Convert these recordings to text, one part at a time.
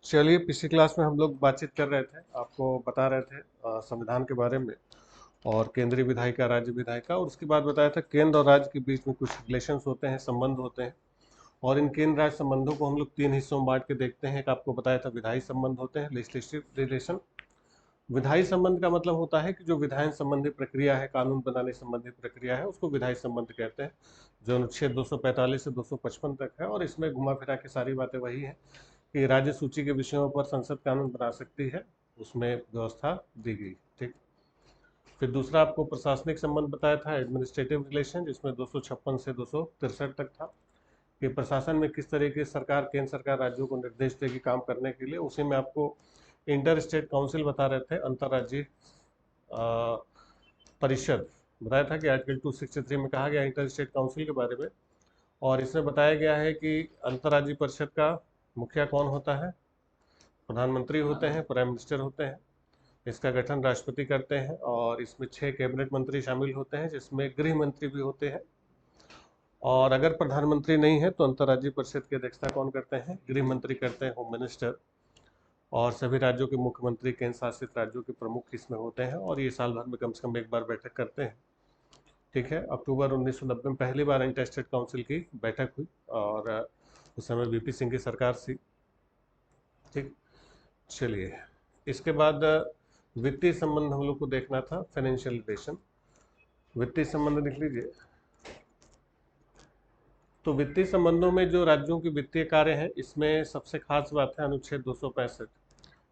चलिए, पिछली क्लास में हम लोग बातचीत कर रहे थे, आपको बता रहे थे संविधान के बारे में और केंद्रीय विधायिका, राज्य विधायिका, और उसके बाद बताया था केंद्र और राज्य के बीच में कुछ रिलेशंस होते हैं, संबंध होते हैं। और इन केंद्र राज्य संबंधों को हम लोग तीन हिस्सों में बांट के देखते हैं। एक आपको बताया था विधायी संबंध होते हैं, लेजिस्लेटिव रिलेशन। विधायी संबंध का मतलब होता है कि जो विधायन संबंधी प्रक्रिया है, कानून बनाने संबंधी प्रक्रिया है, उसको विधायी संबंध कहते हैं, जो अनुच्छेद 245 से 255 तक है। और इसमें घुमा फिरा के सारी बातें वही है कि राज्य सूची के विषयों पर संसद कानून बना सकती है, उसमें व्यवस्था दी गई। ठीक। फिर दूसरा आपको प्रशासनिक संबंध बताया था, एडमिनिस्ट्रेटिव रिलेशन, जिसमें 256 से 263 तक था कि प्रशासन में किस तरीके से सरकार, केंद्र सरकार राज्यों को निर्देश देगी काम करने के लिए। उसी में आपको इंटर स्टेट काउंसिल बता रहे थे, अंतर्राज्यीय परिषद बताया था कि आर्टिकल 263 में कहा गया इंटर स्टेट काउंसिल के बारे में। और इसमें बताया गया है कि अंतर्राज्यीय परिषद का मुखिया कौन होता है? प्रधानमंत्री होते हैं, प्राइम मिनिस्टर होते हैं। इसका गठन राष्ट्रपति करते हैं और इसमें 6 कैबिनेट मंत्री शामिल होते हैं, जिसमें गृह मंत्री भी होते हैं। और अगर प्रधानमंत्री नहीं है तो अंतर्राज्यीय परिषद की अध्यक्षता कौन करते हैं? गृह मंत्री करते हैं, होम मिनिस्टर। और सभी राज्यों के मुख्यमंत्री, केंद्र शासित राज्यों के प्रमुख इसमें होते हैं और ये साल भर में कम से कम एक बार बैठक करते हैं। ठीक है। अक्टूबर 1990 में पहली बार इंटर स्टेट काउंसिल की बैठक हुई और उस समय वीपी सिंह की सरकार थी। ठीक। चलिए, इसके बाद वित्तीय संबंध हम लोग को देखना था, फाइनेंशियल रिलेशन। वित्तीय संबंध लिख लीजिए। तो वित्तीय संबंधों में जो राज्यों के वित्तीय कार्य हैं, इसमें सबसे खास बात है अनुच्छेद 265,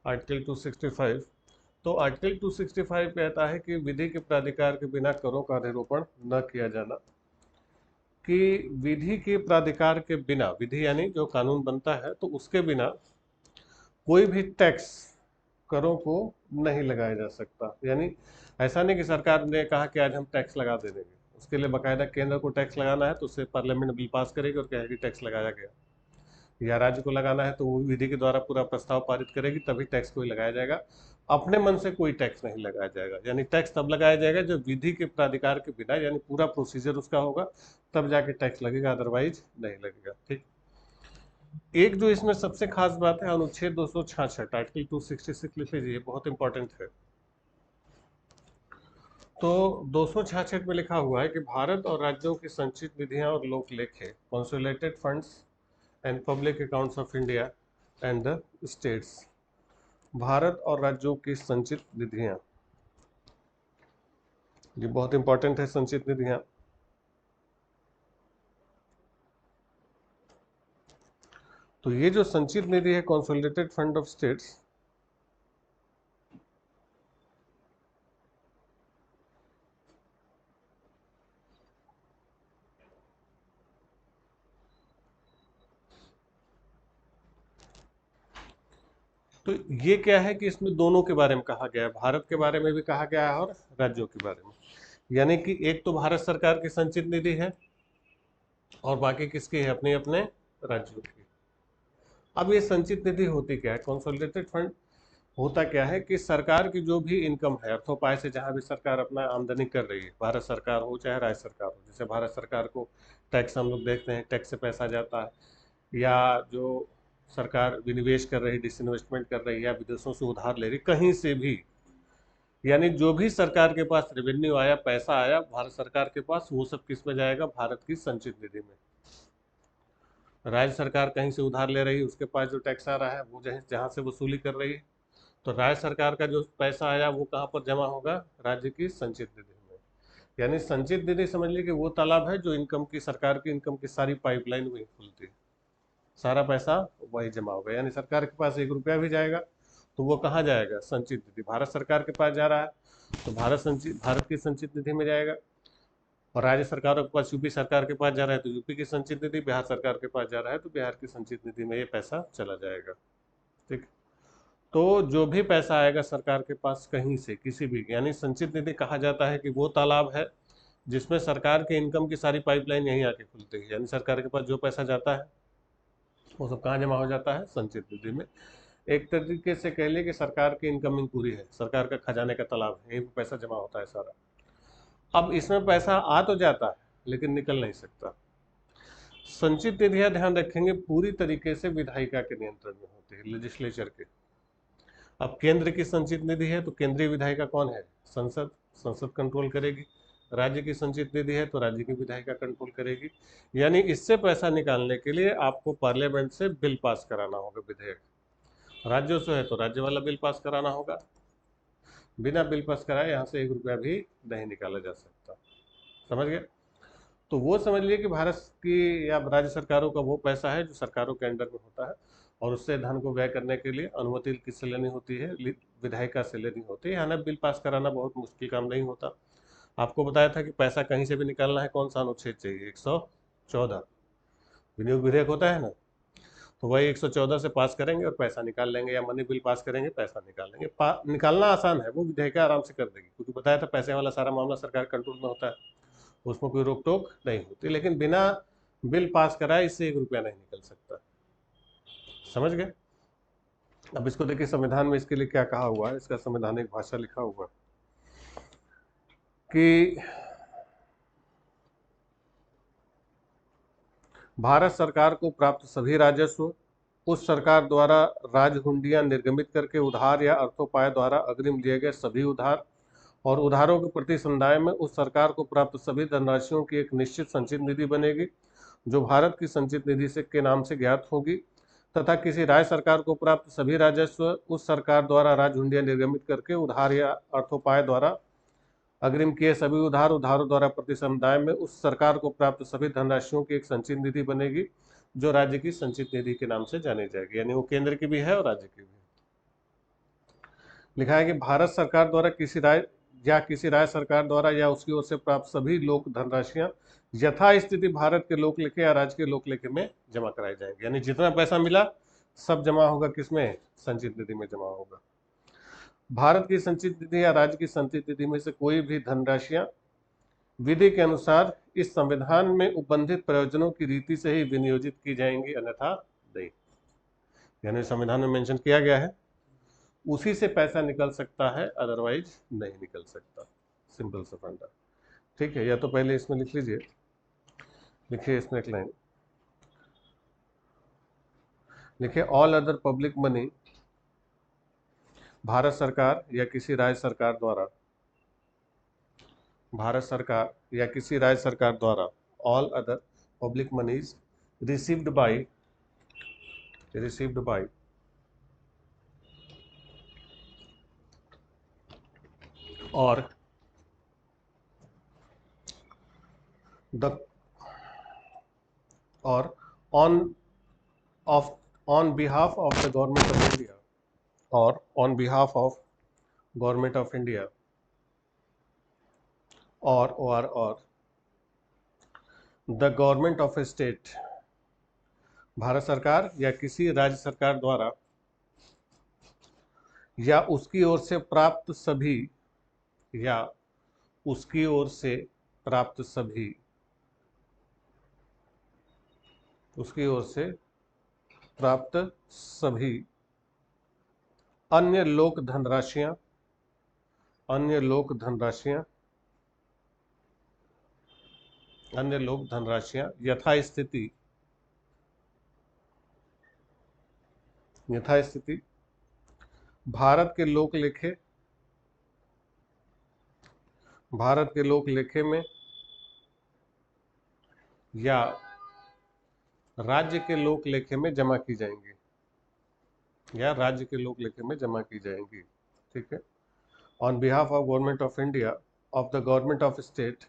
आर्टिकल 265। तो आर्टिकल 265 कहता है कि विधि के प्राधिकार के बिना करों का अधिरोपण न किया जाना। कि विधि के प्राधिकार के बिना, विधि यानी जो कानून बनता है, तो उसके बिना कोई भी टैक्स, करों को नहीं लगाया जा सकता। यानी ऐसा नहीं कि सरकार ने कहा कि आज हम टैक्स लगा दे देंगे, उसके लिए बाकायदा केंद्र को टैक्स लगाना है तो उससे पार्लियामेंट बिल पास करेगी और कहेगी टैक्स लगाया गया, या राज्य को लगाना है तो वो विधि के द्वारा पूरा प्रस्ताव पारित करेगी, तभी टैक्स कोई लगाया जाएगा। अपने मन से कोई टैक्स नहीं लगाया जाएगा। यानी टैक्स तब लगाया जाएगा जब विधि के प्राधिकार के बिना, यानी पूरा प्रोसीजर उसका होगा, तब जाके टैक्स लगेगा, अदरवाइज नहीं लगेगा। ठीक। एक जो इसमें सबसे खास बात है, अनुच्छेद 266, आर्टिकल 266 लिख लीजिए, बहुत इंपॉर्टेंट है। तो 266 में लिखा हुआ है कि भारत और राज्यों की संचित निधियां और लोक लेखे, consolidated funds and public accounts of India and the states. Bharat और राज्यों की संचित निधियां, ये बहुत इंपॉर्टेंट है, संचित निधियां। तो ये जो संचित निधि है, कंसोलिडेटेड फंड ऑफ स्टेट्स, तो ये क्या है कि इसमें दोनों के बारे में कहा गया है, भारत के बारे में भी कहा गया है और राज्यों के बारे में। यानी कि एक तो भारत सरकार की संचित निधि है और बाकी किसकी है? अपने अपने राज्यों की। अब ये संचित निधि होती क्या है? कंसोलिडेटेड फंड होता क्या है कि सरकार की जो भी इनकम है, अर्थोपाय से जहां भी सरकार अपना आमदनी कर रही है, भारत सरकार हो चाहे राज्य सरकार हो, जैसे भारत सरकार को टैक्स हम लोग देखते हैं, टैक्स से पैसा जाता है, या जो सरकार विनिवेश कर रही, डिसइन्वेस्टमेंट कर रही है, या विदेशों से उधार ले रही, कहीं से भी, यानी जो भी सरकार के पास रेवेन्यू आया, पैसा आया भारत सरकार के पास, वो सब किस में जाएगा? भारत की संचित निधि में। राज्य सरकार कहीं से उधार ले रही है, उसके पास जो टैक्स आ रहा है वो जहाँ से वसूली कर रही है, तो राज्य सरकार का जो पैसा आया वो कहाँ पर जमा होगा? राज्य की संचित निधि में। यानी संचित निधि समझ लीजिए कि वो तालाब है जो इनकम की, सरकार की इनकम की सारी पाइपलाइन वही खुलती है, सारा पैसा वही जमा होगा। यानी सरकार के पास 1 रुपया भी जाएगा तो वो कहाँ जाएगा? संचित निधि। भारत सरकार के पास जा रहा है तो भारत की संचित निधि में जाएगा। और राज्य सरकारों के पास, यूपी सरकार के पास जा रहा है तो यूपी की संचित निधि, बिहार सरकार के पास जा रहा है तो बिहार की संचित निधि में ये पैसा चला जाएगा। ठीक। तो जो भी पैसा आएगा सरकार के पास कहीं से, किसी भी, यानी संचित निधि कहा जाता है कि वो तालाब है जिसमें सरकार के इनकम की सारी पाइपलाइन यहीं आके खुलती है। यानी सरकार के पास जो पैसा जाता है वो सब कहाँ जमा हो जाता है? संचित निधि में। एक तरीके से कह लिए कि सरकार की इनकमिंग पूरी है, सरकार का खजाने का तालाब है, यहीं पर पैसा जमा होता है सारा। अब इसमें पैसा आ तो जाता है लेकिन निकल नहीं सकता। संचित निधियां, ध्यान रखेंगे, पूरी तरीके से विधायिका के नियंत्रण में होती है, लेजिस्लेचर के। अब केंद्र की संचित निधि है तो केंद्रीय विधायिका कौन है? संसद। संसद कंट्रोल करेगी। राज्य की संचित निधि है तो राज्य की विधायिका कंट्रोल करेगी। यानी इससे पैसा निकालने के लिए आपको पार्लियामेंट से बिल पास कराना होगा, विधेयक। राज्यों से है तो राज्य वाला बिल पास कराना होगा। बिना बिल पास कराए यहाँ से 1 रुपया भी नहीं निकाला जा सकता। समझ गए? तो वो समझ लिए कि भारत की या राज्य सरकारों का वो पैसा है जो सरकारों के अंडर में होता है, और उससे धन को व्यय करने के लिए अनुमति किससे लेनी होती है? विधायिका से लेनी होती है। यहाँ बिल पास कराना बहुत मुश्किल काम नहीं होता। आपको बताया था कि पैसा कहीं से भी निकालना है, कौन सा अनुच्छेद चाहिए? 114 विनियोग विधेयक होता है ना, तो वही 114 से पास करेंगे और पैसा निकाल लेंगे, या मनी बिल पास करेंगे, पैसा निकाल लेंगे। निकालना आसान है, वो विधेयिका आराम से कर देगी, क्योंकि बताया था पैसे वाला सारा मामला सरकार कंट्रोल में होता है, उसमें कोई रोक टोक नहीं होती। लेकिन बिना बिल पास कराए इससे 1 रुपया नहीं निकल सकता। समझ गए? अब इसको देखिए संविधान में इसके लिए क्या कहा हुआ है। इसका संवैधानिक भाषा लिखा हुआ कि भारत सरकार को प्राप्त सभी राजस्व उस सरकार द्वारा राज हुंडियां निर्गमित करके उधार या अर्थोपाय द्वारा अग्रिम लिए गए सभी उधार और उधारों के प्रति समुदाय में उस सरकार को प्राप्त सभी धनराशियों की एक निश्चित संचित निधि बनेगी, जो भारत की संचित निधि से के नाम से ज्ञात होगी, तथा किसी राज्य सरकार को प्राप्त सभी राजस्व उस सरकार द्वारा राज हुंडियां निर्गमित करके उधार या अर्थोपाय द्वारा अग्रिम किए सभी उधारों द्वारा प्रति समुदाय में उस सरकार को प्राप्त सभी धनराशियों की एक संचित निधि बनेगी, जो राज्य की संचित निधि के नाम से जानी जाएगी। यानी वो केंद्र की भी है और राज्य की भी है। लिखा है कि भारत सरकार द्वारा किसी राज्य सरकार द्वारा या उसकी ओर से प्राप्त सभी लोक धनराशियां यथा स्थिति भारत के लोक लेखे या राज्य के लोक लेखे में जमा कराई जाएंगी। यानी जितना पैसा मिला सब जमा होगा किसमें? संचित निधि में जमा होगा। भारत की संचित निधि या राज्य की संचित निधि में से कोई भी धनराशियां विधि के अनुसार इस संविधान में उपबंधित प्रयोजनों की रीति से ही विनियोजित की जाएंगी, अन्यथा नहीं। यानी संविधान में मेंशन किया गया है उसी से पैसा निकल सकता है, अदरवाइज नहीं निकल सकता। सिंपल सा फंडा। ठीक है, या तो पहले इसमें लिख लीजिए, लिखिए इसमें एक लाइन लिखिए, all other public money Bharat सरकार या किसी राज्य सरकार द्वारा, भारत सरकार या किसी राज्य सरकार द्वारा all other public moneys received by और द और on behalf of the government of India or on behalf of government of India or the government of a state, Bharat सरकार या किसी राज्य सरकार द्वारा या उसकी ओर से प्राप्त सभी या उसकी ओर से प्राप्त सभी उसकी ओर से प्राप्त सभी अन्य लोक धनराशियां अन्य लोक धनराशियां यथास्थिति भारत के लोक लेखे में या राज्य के लोक लेखे में जमा की जाएंगी, ठीक है। On behalf of government of India of the government of state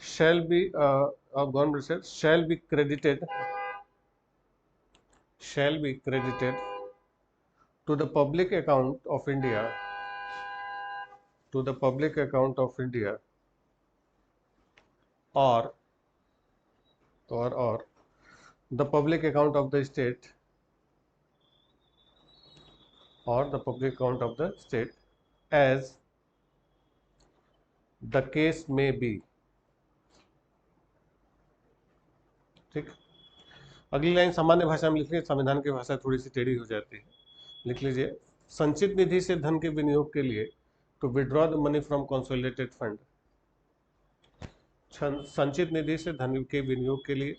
shall be government said shall be credited to the public account of India or the public account of the state as the case may be। ठीक। अगली line सामान्य भाषा में लिख लीजिए, संविधान की भाषा थोड़ी सी टेढ़ी हो जाती है। लिख लीजिए, संचित निधि से धन के विनियोग के लिए to withdraw the money from consolidated fund, संचित निधि से धन के विनियोग के लिए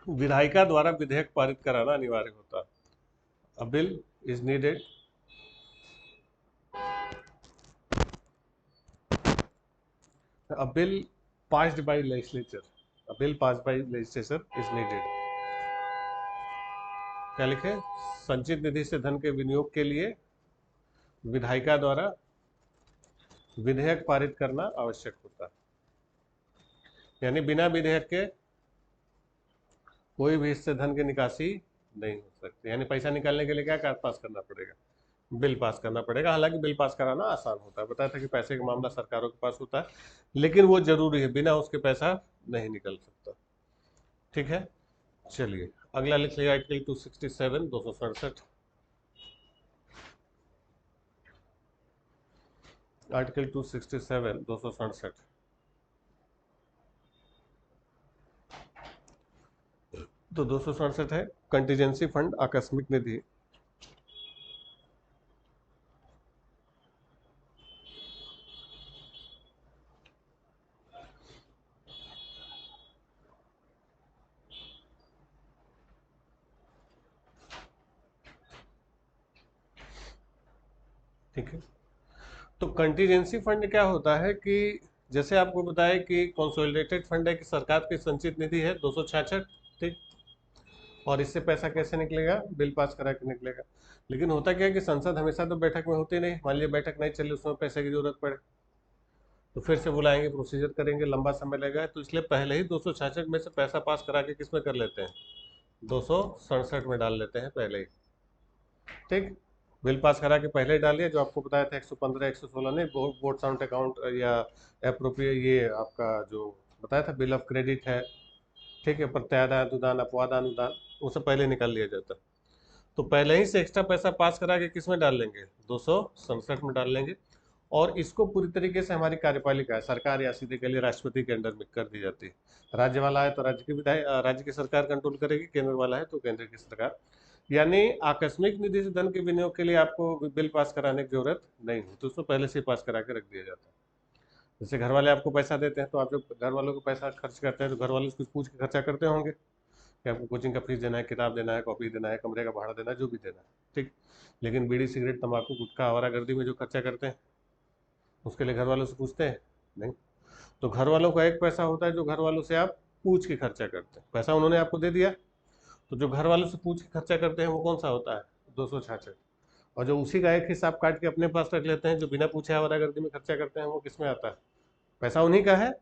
विधायिका द्वारा विधेयक पारित कराना अनिवार्य होता है। अ bill is needed a bill passed by legislature, a bill passed by legislature is needed। क्या लिखे? संचित निधि से धन के विनियोग के लिए विधायिका द्वारा विधेयक पारित करना आवश्यक होता है। यानी बिना विधेयक के कोई भी इससे धन की निकासी नहीं हो सकती। यानी पैसा निकालने के लिए क्या पास करना पड़ेगा? बिल पास करना पड़ेगा। हालांकि बिल पास कराना आसान होता है, बताया था कि पैसे का मामला सरकारों के पास होता है, लेकिन वो जरूरी है, बिना उसके पैसा नहीं निकल सकता। ठीक है, चलिए अगला लिख लिया आर्टिकल 267 267। आर्टिकल 267 267 तो 267 है कंटीजेंसी फंड, आकस्मिक निधि। ठीक है, तो कंटीजेंसी फंड क्या होता है कि जैसे आपको बताया कि कंसोलिडेटेड फंड है कि सरकार की संचित निधि है 266। ठीक, और इससे पैसा कैसे निकलेगा? बिल पास करा के निकलेगा। लेकिन होता क्या है कि संसद हमेशा तो बैठक में होती नहीं, मान लीजिए बैठक नहीं चली, उसमें पैसे की जरूरत पड़े तो फिर से बुलाएंगे, प्रोसीजर करेंगे, लंबा समय लगेगा। तो इसलिए पहले ही 266 में से पैसा पास करा के किस में कर लेते हैं? 267 में डाल लेते हैं पहले ही। ठीक, बिल पास करा के पहले ही डालिए। जो आपको बताया था 115 116 ने बोर्ड साउंड अकाउंट या अप्रोप्रिएट, ये आपका जो बताया था बिल ऑफ क्रेडिट है, ठीक है, प्रत्यादान अनुदान अपवाद अनुदान, वो सब पहले निकाल लिया जाता है। तो पहले ही से एक्स्ट्रा पैसा पास करा के किस में डाल लेंगे? 267 में डाल लेंगे। और इसको पूरी तरीके से हमारी कार्यपालिका है, सरकार या सीधे के लिए राष्ट्रपति के अंडर में कर दी जाती है। राज्य वाला है तो राज्य की राज्य की सरकार कंट्रोल करेगी, केंद्र वाला है तो केंद्र की सरकार। यानी आकस्मिक निधि से धन के विनियोग के लिए आपको बिल पास कराने की जरूरत नहीं होती, उसको पहले से पास करा के रख दिया जाता है। जैसे घर वाले आपको पैसा देते हैं तो आप जब घर वालों को पैसा खर्च करते हैं तो घर वाले कुछ पूछ के खर्चा करते होंगे कि आपको कोचिंग का फीस देना है, किताब देना है, कॉपी देना है, कमरे का भाड़ा देना है, जो भी देना है। ठीक, लेकिन बीड़ी सिगरेट तंबाकू गुटखा आवारागर्दी में जो खर्चा करते हैं उसके लिए घर वालों से पूछते हैं नहीं। तो घर वालों का एक पैसा होता है जो घर वालों से आप पूछ के खर्चा करते हैं। पैसा उन्होंने आपको दे दिया, तो जो घर वालों से पूछ के खर्चा करते हैं वो कौन सा होता है? 266। और जो उसी का एक हिसाब काट के अपने पास रख लेते हैं, जो बिना पूछे आवारागर्दी में खर्चा करते हैं, वो किस में आता है? पैसा उन्हीं का है,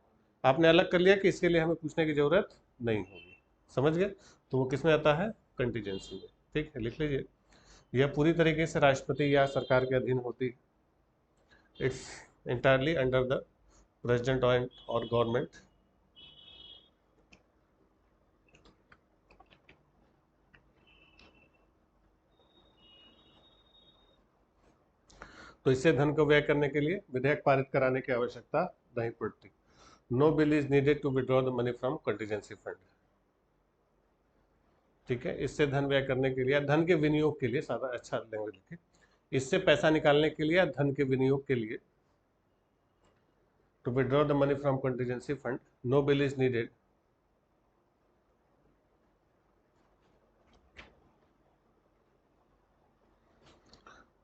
आपने अलग कर लिया कि इसके लिए हमें पूछने की जरूरत नहीं होगी। समझ गए? तो वो किस में आता है? कंटीजेंसी में। ठीक है, लिख लीजिए। यह पूरी तरीके से राष्ट्रपति या सरकार के अधीन होती। It's entirely under the president or government। तो इससे धन को व्यय करने के लिए विधेयक पारित कराने की आवश्यकता नहीं पड़ती। No bill is needed to withdraw the money from contingency fund. ठीक है, इससे धन व्यय करने के लिए, धन के विनियोग के लिए, सादा अच्छा लैंग्वेज लिखे, इससे पैसा निकालने के लिए, धन के विनियोग के लिए, to withdraw the money from contingency fund, no bill is needed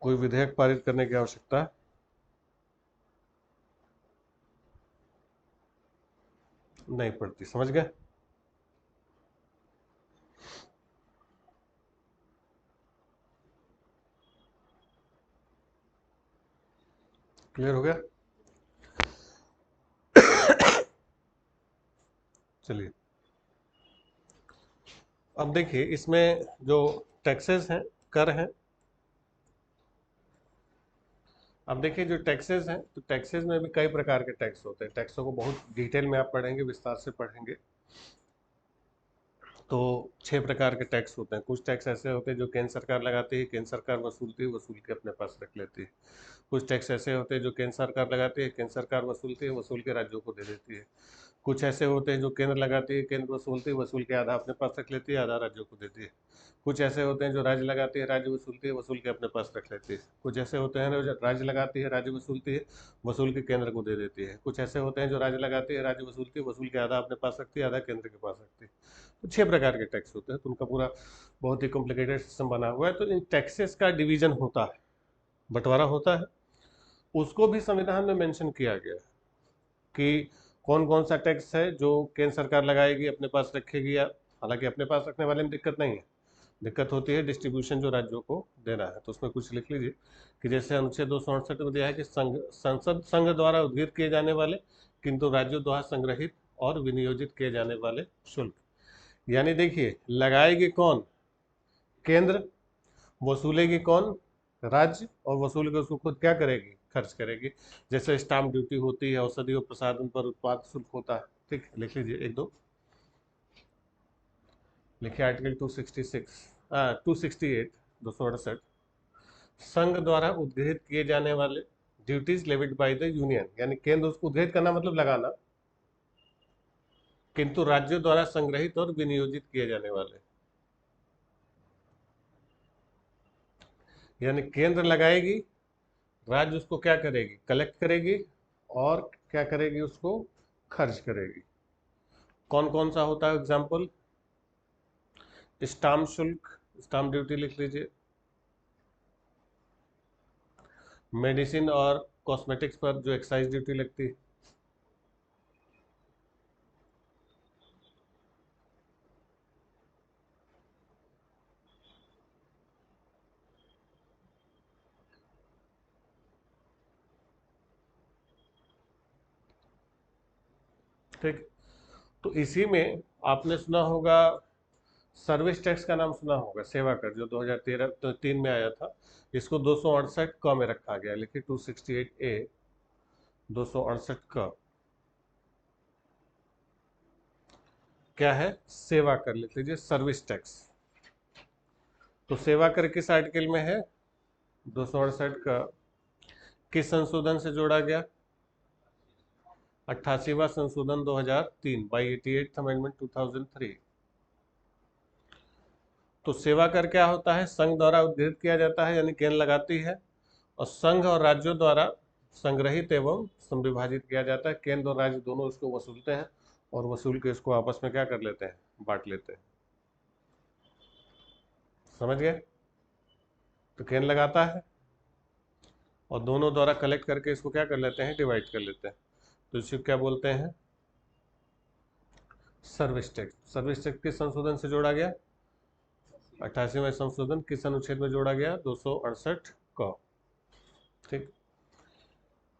कोई विधेयक पारित करने की आवश्यकता नहीं पड़ती। समझ गए? क्लियर हो गया? चलिए अब देखिए, इसमें जो टैक्सेस हैं, कर हैं। अब देखिए जो टैक्सेस हैं, तो टैक्सेस में भी कई प्रकार के टैक्स होते हैं। टैक्सों को बहुत डिटेल में आप पढ़ेंगे, विस्तार से पढ़ेंगे। तो 6 प्रकार के टैक्स होते हैं। कुछ टैक्स ऐसे होते हैं जो केंद्र सरकार लगाती है, केंद्र सरकार वसूलती है, वसूल के अपने पास रख लेती है। कुछ टैक्स ऐसे होते हैं जो केंद्र सरकार लगाती है, केंद्र सरकार वसूलती है, वसूल के राज्यों को दे देती है। कुछ ऐसे होते हैं जो केंद्र लगाती है, केंद्र वसूलती है, वसूल के आधा अपने पास रख लेती है, आधा राज्यों को देती है। कुछ ऐसे होते हैं जो राज्य लगाती है, राज्य वसूलती है, वसूल के अपने पास रख लेती है। कुछ ऐसे होते हैं जो राज्य लगाती है, राज्य वसूलती है, वसूल के केंद्र को दे देती है। कुछ ऐसे होते हैं जो राज्य लगाती है, राज्य वसूलती है, वसूल के आधा अपने पास रखती है, आधा केंद्र के पास रखती है। तो 6 प्रकार के टैक्स होते हैं। तो उनका पूरा बहुत ही कॉम्प्लिकेटेड सिस्टम बना हुआ है। तो इन टैक्सेस का डिवीजन होता है, बंटवारा होता है। उसको भी संविधान में मेंशन किया गया है कि कौन कौन सा टैक्स है जो केंद्र सरकार लगाएगी, अपने पास रखेगी, या हालांकि अपने पास रखने वाले में दिक्कत नहीं है, दिक्कत होती है डिस्ट्रीब्यूशन जो राज्यों को देना है। तो उसमें कुछ लिख लीजिए कि जैसे अनुच्छेद 268 में दिया है कि संघ द्वारा उद्घोषित किए जाने वाले किंतु राज्यों द्वारा संग्रहित और विनियोजित किए जाने वाले शुल्क। यानी देखिए, लगाएगी कौन? केंद्र। वसूलेगी कौन? राज्य। और वसूल के उसको खुद क्या करेगी? खर्च करेगी। जैसे स्टाम्प ड्यूटी होती है, औषधि और प्रसाधन पर उत्पाद शुल्क होता है। ठीक, लिख लीजिए एक दो, लिखिए आर्टिकल 266 268 268। संघ द्वारा उद्घोषित किए जाने वाले duties levied by the union, यानी केंद्र उसको उद्घोषित करना मतलब लगाना, किंतु राज्यों द्वारा संग्रहित और विनियोजित किए जाने वाले। यानी केंद्र लगाएगी, राज्य उसको क्या करेगी? कलेक्ट करेगी, और क्या करेगी? उसको खर्च करेगी। कौन कौन सा होता है एग्जाम्पल? स्टाम्प शुल्क, स्टाम्प ड्यूटी लिख लीजिए। मेडिसिन और कॉस्मेटिक्स पर जो एक्साइज ड्यूटी लगती है। ठीक, तो इसी में आपने सुना होगा सर्विस टैक्स का नाम सुना होगा, सेवा कर, जो 2013 तो 3 में आया था। इसको 268 क में रखा गया, लिखिए 268A 268 क। क्या है? सेवा कर लिख लीजिए, सर्विस टैक्स। तो सेवा कर किस आर्टिकल में है? 268 का। किस संशोधन से जोड़ा गया? 88वां संशोधन 2003 बाई 88th अमेंडमेंट 2003। तो सेवा कर क्या होता है? संघ द्वारा उद्घोषित किया जाता है, यानी केंद्र लगाती है, और संघ और राज्यों द्वारा संग्रहित एवं संविभाजित किया जाता है। केंद्र और राज्य दोनों इसको वसूलते हैं, और वसूल के इसको आपस में क्या कर लेते हैं? बांट लेते हैं। समझ गए? तो केंद्र लगाता है, और दोनों द्वारा कलेक्ट करके इसको क्या कर लेते हैं? डिवाइड कर लेते हैं। तो इसे क्या बोलते हैं? Service tax. सर्विस टैक्स किस संशोधन से जोड़ा गया? 88वें संशोधन। किस अनुच्छेद में जोड़ा गया? 268 क। ठीक,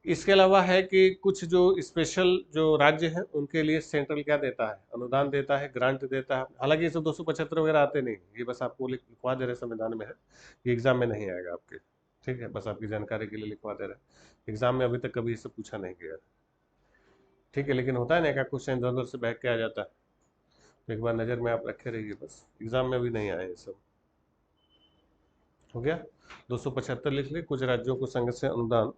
इसके अलावा है कि कुछ जो स्पेशल जो राज्य हैं उनके लिए सेंट्रल क्या देता है? अनुदान देता है, ग्रांट देता है। हालांकि ये सब 275 वगैरह आते नहीं, ये बस आपको लिखवा दे रहे संविधान में है, ये एग्जाम में नहीं आएगा आपके। ठीक है, बस आपकी जानकारी के लिए लिखवा दे रहे। एग्जाम में अभी तक कभी ये सब पूछा नहीं गया। ठीक है, लेकिन होता है ना, एक क्वेश्चन इधर उधर से बहक के आ जाता है, तो एक बार नज़र में आप रखे रहिए, बस एग्जाम में अभी नहीं आए ये सब। हो गया? 275 लिख लिए, कुछ राज्यों को संघ से अनुदान।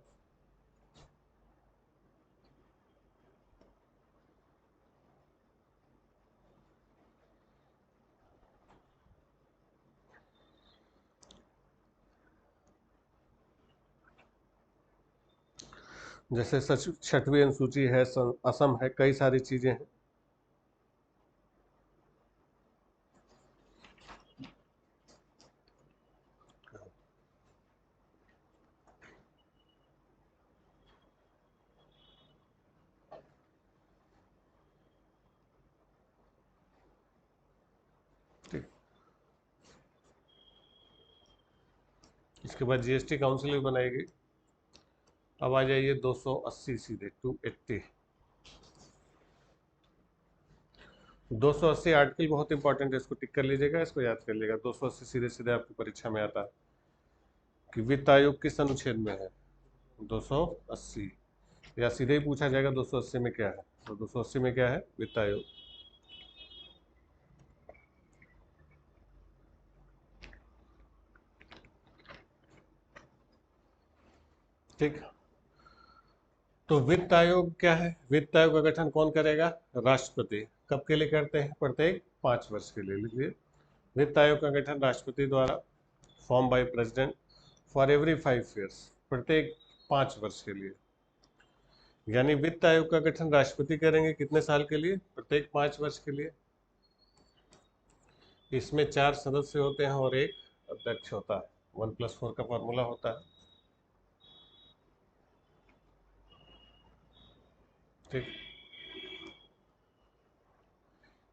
जैसे छठवीं अनुसूची है, असम है, कई सारी चीजें हैं। ठीक, इसके बाद जीएसटी काउंसिल भी बनाएगी। अब आ जाइए 280 सीधे 280। 280 आर्टिकल बहुत इंपॉर्टेंट है, इसको टिक कर लीजिएगा, इसको याद कर लीजिएगा। 280 सीधे सीधे आपकी परीक्षा में आता है कि वित्त आयोग किस अनुच्छेद में है? 280। या सीधे ही पूछा जाएगा 280 में क्या है, तो 280 में क्या है? वित्त आयोग। ठीक, तो वित्त आयोग क्या है? वित्त आयोग का गठन कौन करेगा? राष्ट्रपति। कब के लिए करते हैं? प्रत्येक 5 वर्ष के लिए। लिखिए, वित्त आयोग का गठन राष्ट्रपति द्वारा, form by president, for every 5 years, प्रत्येक 5 वर्ष के लिए। यानी वित्त आयोग का गठन राष्ट्रपति करेंगे, कितने साल के लिए? प्रत्येक 5 वर्ष के लिए। इसमें 4 सदस्य होते हैं और एक अध्यक्ष होता है। 1+4 का फॉर्मूला होता है। ठीक,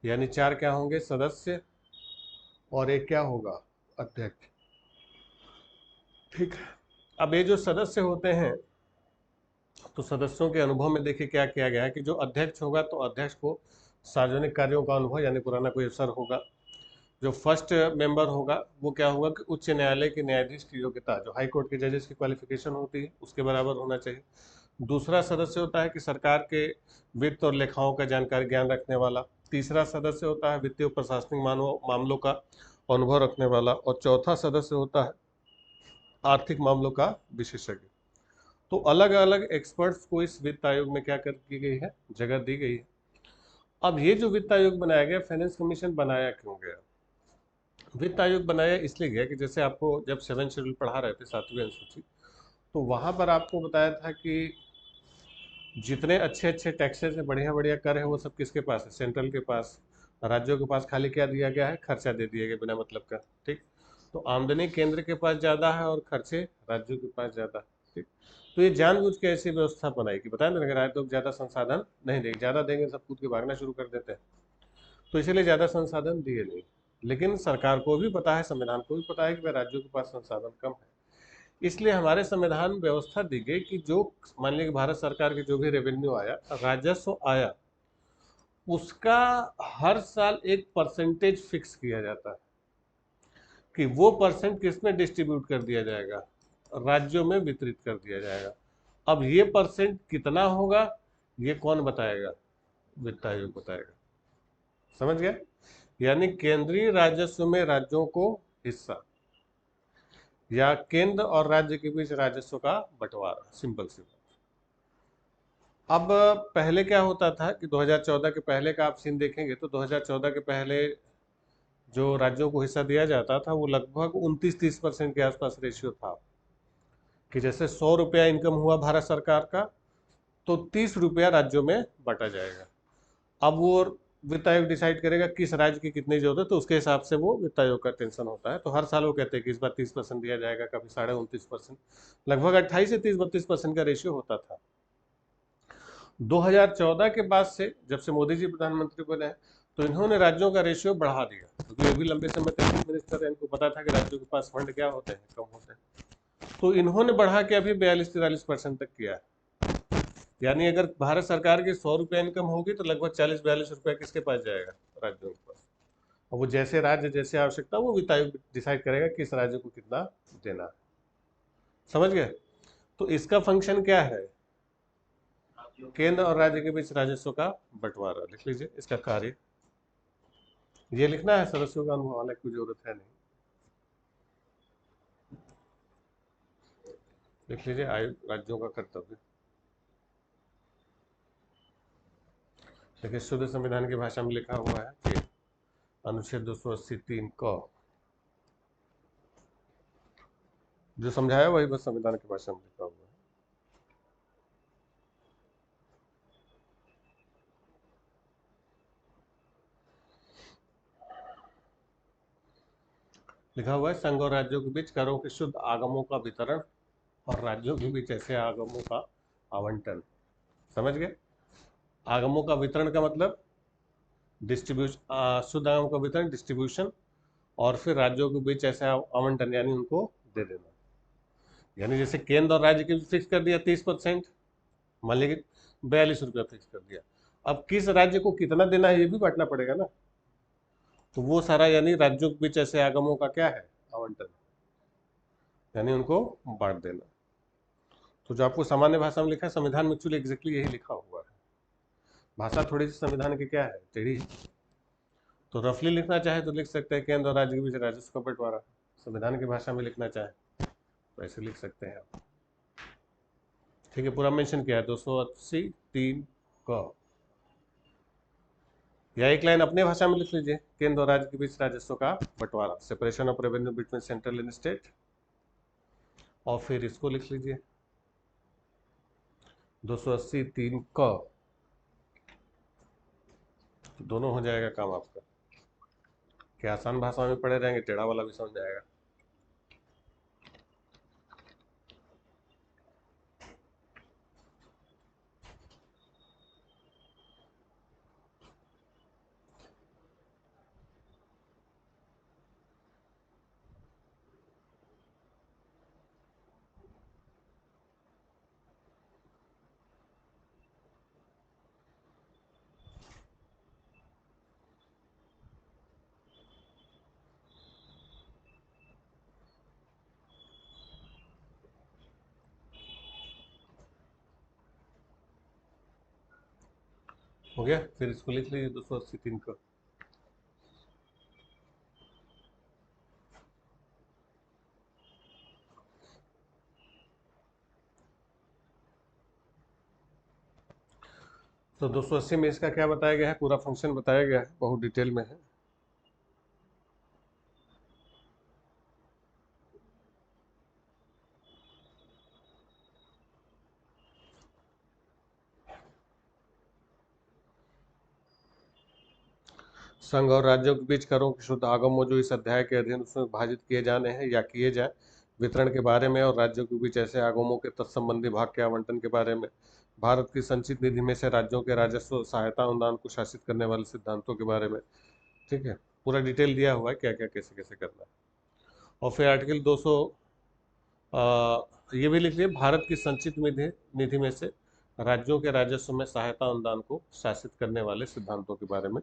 यानी 4 क्या होंगे? सदस्य, और एक क्या होगा? अध्यक्ष। ठीक है। अब ये जो सदस्य होते हैं, तो सदस्यों के अनुभव में देखिए क्या किया गया है कि जो अध्यक्ष होगा तो अध्यक्ष को सार्वजनिक कार्यों का अनुभव, यानी पुराना कोई अफसर होगा। जो फर्स्ट मेंबर होगा वो क्या होगा कि उच्च न्यायालय के न्यायाधीश की योग्यता, जो हाई कोर्ट के जजेस की क्वालिफिकेशन होती है, उसके बराबर होना चाहिए। दूसरा सदस्य होता है कि सरकार के वित्त और लेखाओं का जानकारी ज्ञान रखने वाला। तीसरा सदस्य होता है वित्तीय और प्रशासनिक मामलों का अनुभव रखने वाला। और चौथा सदस्य होता है आर्थिक मामलों का विशेषज्ञ। तो अलग अलग एक्सपर्ट्स को इस वित्त आयोग में क्या कर की गई है? जगह दी गई है। अब ये जो वित्त आयोग बनाया गया, फाइनेंस कमीशन बनाया क्यों गया? वित्त आयोग बनाया इसलिए गया कि जैसे आपको जब 7 शेड्यूल पढ़ा रहे थे, 7वीं अनुसूची, तो वहां पर आपको बताया था कि जितने अच्छे अच्छे टैक्सेस है, बढ़िया बढ़िया कर है, वो सब किसके पास है? सेंट्रल के पास। राज्यों के पास खाली क्या दिया गया है? खर्चा दे दिया गया बिना मतलब का। ठीक, तो आमदनी केंद्र के पास ज़्यादा है और खर्चे राज्यों के पास ज़्यादा है। ठीक, तो ये जानबूझ के ऐसी व्यवस्था बनाई कि बताया ना, अगर तो ज़्यादा संसाधन नहीं देंगे, ज़्यादा देंगे सब कूद के भागना शुरू कर देते हैं, तो इसीलिए ज़्यादा संसाधन दिए नहीं। लेकिन सरकार को भी पता है, संविधान को भी पता है कि भाई राज्यों के पास संसाधन कम है, इसलिए हमारे संविधान में व्यवस्था दी गई कि जो मान लीजिए भारत सरकार के जो भी रेवेन्यू आया, राजस्व आया, उसका हर साल एक परसेंटेज फिक्स किया जाता है कि वो परसेंट किस में डिस्ट्रीब्यूट कर दिया जाएगा? राज्यों में वितरित कर दिया जाएगा। अब ये परसेंट कितना होगा, ये कौन बताएगा? वित्त आयोग बताएगा। समझ गया? यानी केंद्रीय राजस्व में राज्यों को हिस्सा, या केंद्र और राज्य के बीच राजस्व का बंटवारा, सिंपल सी बात। अब पहले क्या होता था कि 2014 के पहले का आप सीन देखेंगे तो 2014 के पहले जो राज्यों को हिस्सा दिया जाता था वो लगभग 29-30% के आसपास रेशियो था, कि जैसे 100 रुपया इनकम हुआ भारत सरकार का, तो 30 रुपया राज्यों में बांटा जाएगा। अब वो वित्त आयोग डिसाइड करेगा किस राज्य की कितनी जरूरत है, तो उसके हिसाब से वो वित्त आयोग का टेंशन होता है। तो हर साल वो कहते हैं कि इस बार 30% दिया जाएगा, कभी 29.5%, लगभग 28 से 30-32% का रेशियो होता था। 2014 के बाद से, जब से मोदी जी प्रधानमंत्री बने हैं, तो इन्होंने राज्यों का रेशियो बढ़ा दिया, क्योंकि ये भी लंबे समय तक चीफ मिनिस्टर है, इनको पता था कि राज्यों के पास फंड क्या होते हैं, कम होते हैं। तो इन्होंने बढ़ा के अभी 42-43% तक किया है। यानी अगर भारत सरकार की 100 रुपया इनकम होगी तो लगभग 40-42 रुपया किसके पास जाएगा? राज्यों के पास। और वो जैसे राज्य, जैसे आवश्यकता, वो वित्त आयोग डिसाइड करेगा कि इस राज्य को कितना देना है। समझ गए? तो इसका फंक्शन क्या है? केंद्र और राज्य के बीच राजस्व का बंटवारा। लिख लीजिए इसका कार्य। ये लिखना है, सदस्यों का अनुभव आने की जरूरत है नहीं। लिख लीजिए आयोग राज्यों का कर्तव्य। देखिए, शुद्ध संविधान की भाषा में लिखा हुआ है कि अनुच्छेद 280(3) क जो समझाया वही बस संविधान की भाषा में लिखा हुआ है। लिखा हुआ है, संघ और राज्यों के बीच करों के शुद्ध आगमों का वितरण और राज्यों के बीच ऐसे आगमों का आवंटन। समझ गए? आगमों का वितरण का मतलब डिस्ट्रीब्यूशन, शुद्ध आगमों का वितरण, डिस्ट्रीब्यूशन, और फिर राज्यों के बीच ऐसे आवंटन, यानी उनको दे देना। यानी जैसे केंद्र और राज्य के बीच फिक्स कर दिया 30%, मान लीजिए 42 रुपया फिक्स कर दिया। अब किस राज्य को कितना देना है ये भी बांटना पड़ेगा ना, तो वो सारा यानी राज्यों के बीच ऐसे आगमों का क्या है? आवंटन, यानी उनको बांट देना। तो जो आपको सामान्य भाषा में लिखा है, संविधान में एक्चुअली एग्जैक्टली यही लिखा हुआ है। भाषा थोड़ी सी संविधान की क्या है? टेढ़ी है। तो रफली लिखना चाहे तो लिख सकते हैं केंद्र और राज्य के बीच राजस्व का बंटवारा। संविधान की भाषा में लिखना चाहे तो ऐसे लिख सकते हैं आप। ठीक है, पूरा मेंशन किया है 280 3 का। या एक लाइन अपने भाषा में लिख लीजिए, केंद्र और राज्य के बीच राजस्व का बंटवारा, separation of revenue between central and state. और फिर इसको लिख लीजिए 280 3 का, दोनों हो जाएगा काम आपका। क्या आसान भाषा में पढ़े रहेंगे, टेढ़ा वाला भी समझ जाएगा। हो गया, फिर इसको लिख लीजिए 280 3 का। तो 280 में इसका क्या बताया गया है, पूरा फंक्शन बताया गया है, बहुत डिटेल में है। संघ और राज्यों के बीच करों के शुद्ध आगमों जो इस अध्याय के अधीन उसमें विभाजित किए जाने हैं या किए जाए, वितरण के बारे में, और राज्यों के बीच ऐसे आगमों के तत्संबंधी भाग के आवंटन के बारे में, भारत की संचित निधि में से राज्यों के राजस्व सहायता अनुदान को शासित करने वाले सिद्धांतों के बारे में। ठीक है, पूरा डिटेल दिया हुआ है क्या क्या कैसे कैसे करना है। और फिर आर्टिकल 200 ये भी लिख लिया, भारत की संचित निधि निधि में से राज्यों के राजस्व में सहायता अनुदान को शासित करने वाले सिद्धांतों के बारे में,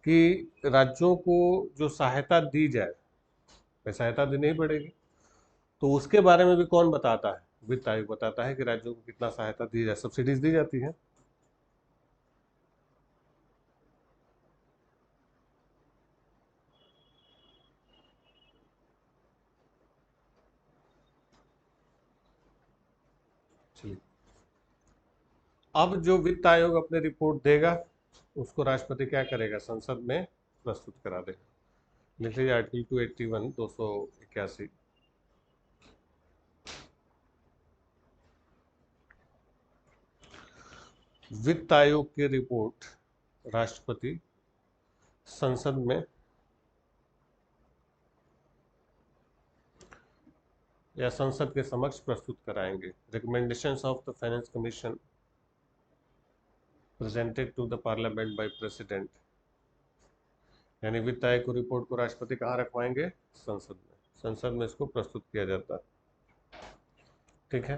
कि राज्यों को जो सहायता दी जाए, वह सहायता देनी ही पड़ेगी, तो उसके बारे में भी कौन बताता है, वित्त आयोग बताता है कि राज्यों को कितना सहायता दी जाए, सब्सिडीज दी जाती है। चलिए, अब जो वित्त आयोग अपनी रिपोर्ट देगा उसको राष्ट्रपति क्या करेगा, संसद में प्रस्तुत करा देगा। लिख लीजिए आर्टिकल 281 281। वित्त आयोग की रिपोर्ट राष्ट्रपति संसद में या संसद के समक्ष प्रस्तुत कराएंगे। Recommendations of the finance commission presented to the parliament by president, यानी वित्त आयोग को रिपोर्ट को राष्ट्रपति कहाँ रखवाएंगे, संसद में। संसद में इसको प्रस्तुत किया जाता है। ठीक है,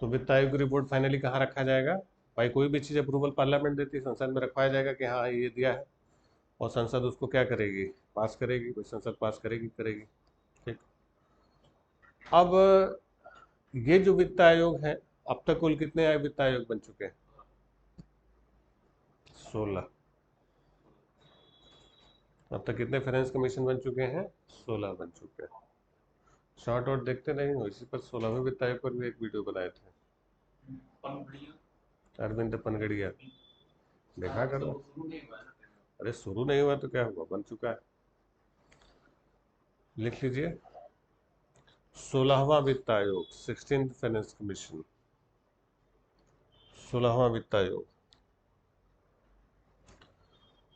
तो वित्त आयोग की रिपोर्ट फाइनली कहाँ रखा जाएगा, भाई कोई भी चीज़ अप्रूवल पार्लियामेंट देती है, संसद में रखवाया जाएगा कि हाँ ये दिया है, और संसद उसको क्या करेगी, पास करेगी, भाई संसद पास करेगी करेगी। ठीक, अब ये जो वित्त आयोग है, अब तक कुल कितने वित्त आयोग बन चुके हैं, 16। अब तक कितने फाइनेंस कमीशन बन चुके हैं, 16 बन चुके हैं। शॉर्ट आउट देखते नहीं हो, इसी पर 16वें वित्त आयोग पर भी एक वीडियो बनाए थे, अरविंद पनगड़िया, देखा करो। अरे शुरू नहीं हुआ तो क्या हुआ, बन चुका है। लिख लीजिए 16वां वित्त आयोग, 16th फाइनेंस कमीशन, 16वां वित्त आयोग।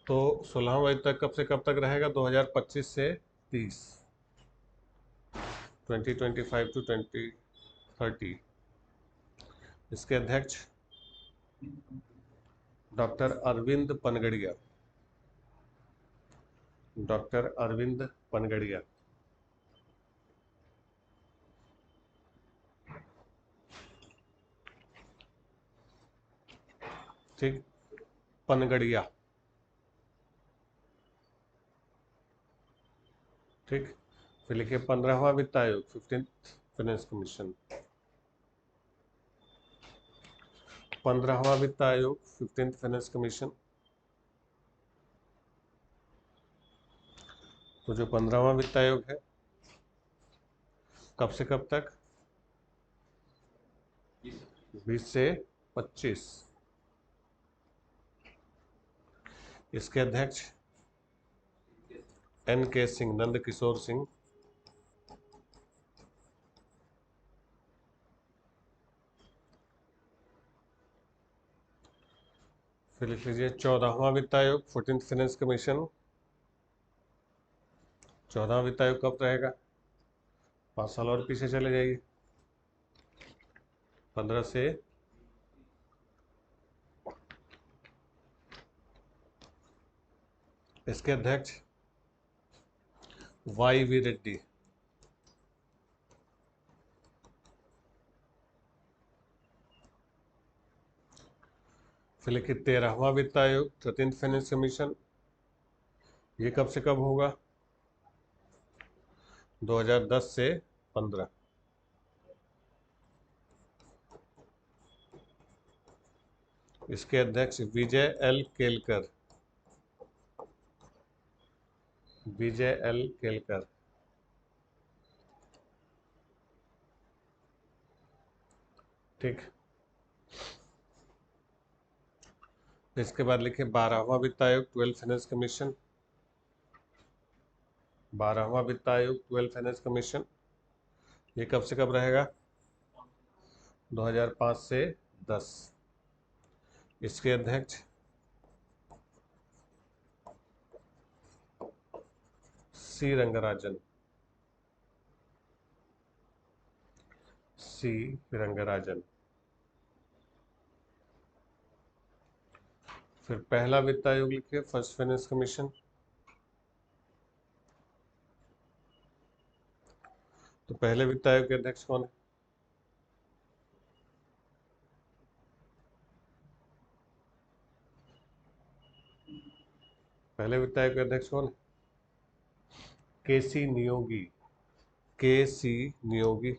तो 16वां वित्त तक कब से कब तक रहेगा, 2025 से 30, 2025 टू 2030। इसके अध्यक्ष डॉक्टर अरविंद पनगड़िया, डॉक्टर अरविंद पनगड़िया। ठीक, पनगड़िया। ठीक, फिर लिखिए 15वां वित्त आयोग, 15th फाइनेंस कमीशन, 15वां वित्त आयोग, 15th फाइनेंस कमीशन। तो जो 15वां वित्त आयोग है, कब से कब तक, 20 से 25। इसके अध्यक्ष NK सिंह, नंद किशोर सिंह। फिर लिख लीजिए 14वां वित्त आयोग, 14th फाइनेंस कमीशन। 14वां वित्त आयोग कब रहेगा? 5 साल और पीछे चले जाइए, 15 से। इसके अध्यक्ष YV रेड्डी। फिर लिखिए 13वां वित्त आयोग, 13th फाइनेंस कमीशन। ये कब से कब होगा? 2010 से 15। इसके अध्यक्ष विजय एल केलकर। विजय एल केलकर। ठीक। इसके बाद लिखिए 12वां वित्त आयोग, 12th फाइनेंस कमीशन। 12वां वित्त आयोग, 12th फाइनेंस कमीशन। ये कब से कब रहेगा? 2005 से 10। इसके अध्यक्ष सी रंगराजन। सी रंगराजन। फिर पहला वित्त आयोग लिखिए, फर्स्ट फाइनेंस कमीशन। तो पहले वित्त आयोग के अध्यक्ष कौन है? पहले वित्त आयोग के अध्यक्ष कौन है? KC Niyogi. KC Niyogi.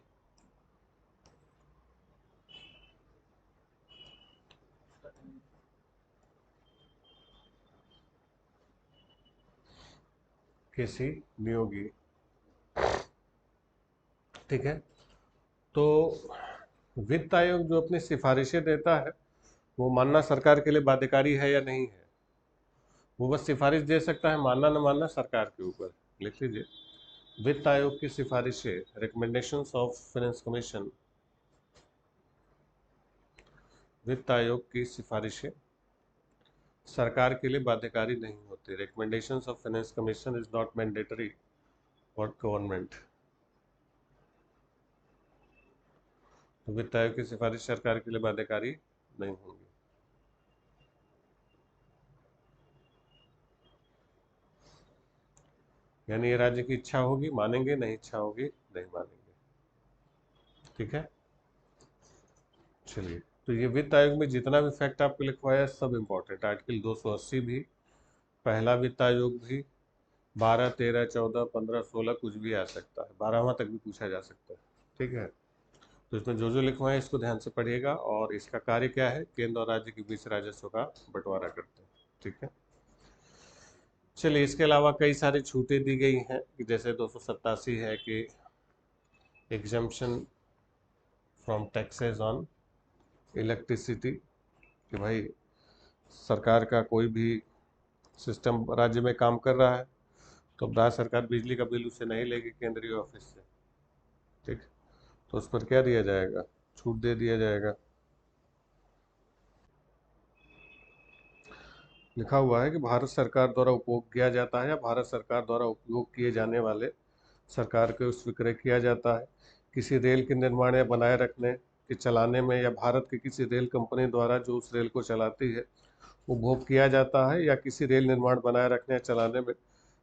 KC Niyogi. ठीक है। तो वित्त आयोग जो अपनी सिफारिशें देता है, वो मानना सरकार के लिए बाध्यकारी है या नहीं है? वो बस सिफारिश दे सकता है, मानना न मानना सरकार के ऊपर। लिख लीजिए वित्त आयोग की सिफारिशें, रिकमेंडेशंस ऑफ फाइनेंस कमीशन। वित्त आयोग की सिफारिशें सरकार के लिए बाध्यकारी नहीं होती। Recommendations of finance commission is not mandatory for government. तो वित्त आयोग की सिफारिश सरकार के लिए बाध्यकारी नहीं होंगी। यानी ये राज्य की इच्छा होगी मानेंगे, नहीं इच्छा होगी नहीं मानेंगे। ठीक है। चलिए, तो ये वित्त आयोग में जितना भी फैक्ट आपको लिखवाया है सब इम्पोर्टेंट। आर्टिकल 280 भी, पहला वित्त आयोग भी, 12, 13, 14, 15, 16 कुछ भी आ सकता है, 12वां तक भी पूछा जा सकता है। ठीक है। तो इसमें जो जो लिखवाए हैं इसको ध्यान से पढ़िएगा। और इसका कार्य क्या है? केंद्र और राज्य के बीच राजस्व का बंटवारा करते हैं। ठीक है। चलिए, इसके अलावा कई सारी छूटें दी गई हैं कि जैसे 287 है कि exemption from taxes on electricity, कि भाई सरकार का कोई भी सिस्टम राज्य में काम कर रहा है तो अब राज्य सरकार बिजली का बिल उसे नहीं लेगी केंद्रीय ऑफिस से। ठीक। तो उस पर क्या दिया जाएगा? छूट दे दिया जाएगा। लिखा हुआ है कि भारत सरकार द्वारा उपभोग किया जाता है या भारत सरकार द्वारा उपयोग किए जाने वाले सरकार को स्वीकृत किया जाता है किसी रेल के निर्माण या बनाए रखने के चलाने में, या भारत की किसी रेल कंपनी द्वारा जो उस रेल को चलाती है उपभोग किया जाता है, या किसी रेल निर्माण बनाए रखने या चलाने में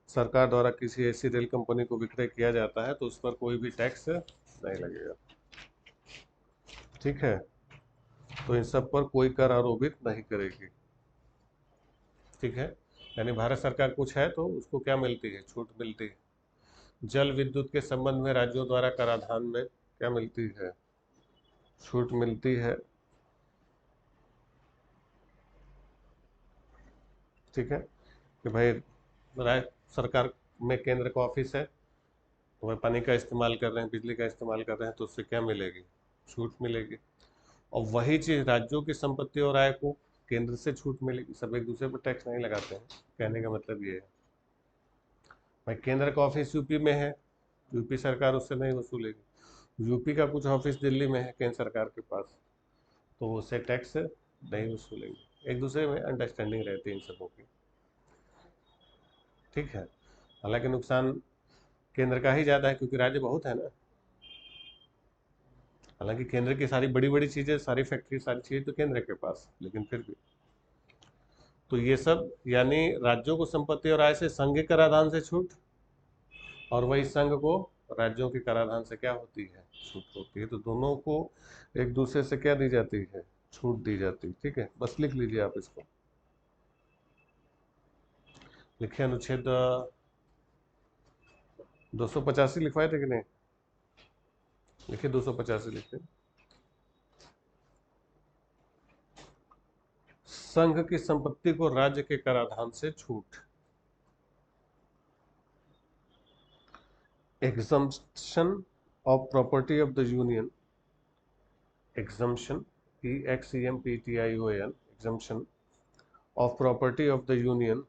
सरकार द्वारा किसी ऐसी रेल कंपनी को विक्रय किया जाता है, तो उस पर कोई भी टैक्स नहीं लगेगा। ठीक है। तो इन सब पर कोई कर आरोपित नहीं करेगी। ठीक है। यानी भारत सरकार कुछ है तो उसको क्या मिलती है? छूट मिलती है। जल विद्युत के संबंध में राज्यों द्वारा कराधान में क्या मिलती है? छूट मिलती है। ठीक है। कि भाई राज्य सरकार में केंद्र का ऑफिस है तो वह पानी का इस्तेमाल कर रहे हैं, बिजली का इस्तेमाल कर रहे हैं, तो उससे क्या मिलेगी? छूट मिलेगी। और वही चीज राज्यों की संपत्ति और आय को केंद्र से छूट मिलेगी। सब एक दूसरे पर टैक्स नहीं लगाते हैं, कहने का मतलब ये है। भाई केंद्र का ऑफिस यूपी में है, यूपी सरकार उससे नहीं वसूलेगी। यूपी का कुछ ऑफिस दिल्ली में है केंद्र सरकार के पास, तो उससे टैक्स नहीं वसूलेंगे। एक दूसरे में अंडरस्टैंडिंग रहती है इन सबों की, ठीक है। हालांकि नुकसान केंद्र का ही ज़्यादा है क्योंकि राज्य बहुत है ना। हालांकि केंद्र की सारी बड़ी बड़ी चीज़ें, सारी फैक्ट्री, सारी चीज़ें तो केंद्र के पास, लेकिन फिर भी। तो ये सब यानी राज्यों को संपत्ति और आय से संघ के कराधान से छूट, और वही संघ को राज्यों के कराधान से क्या होती है, छूट होती है। तो दोनों को एक दूसरे से क्या दी जाती है, छूट दी जाती है, ठीक है। बस लिख लीजिए आप इसको। लिखिए अनुच्छेद 285 लिखवाए थे कि नहीं? लिखिए 285 लिखिए। संघ की संपत्ति को राज्य के कराधान से छूट। Exemption of property of the union, exemption EXEMPTION, exemption of property of the union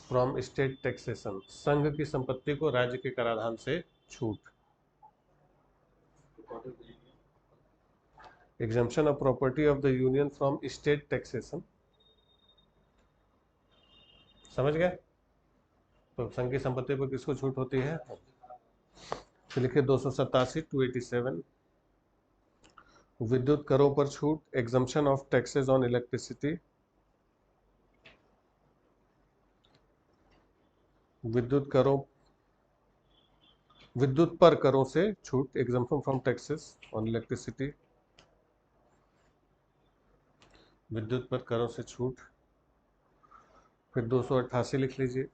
from state taxation, संघ की संपत्ति को राज्य के कराधान से छूट। Exemption of property of the union from state taxation, समझ गए? तो संघ की संपत्ति पर किसको छूट होती है? तो लिखिए 287 287। विद्युत करों पर छूट, exemption of taxes on electricity, विद्युत करों, विद्युत पर करों से छूट, exemption from taxes on electricity, विद्युत पर करों से छूट। फिर 288 लिख लीजिए।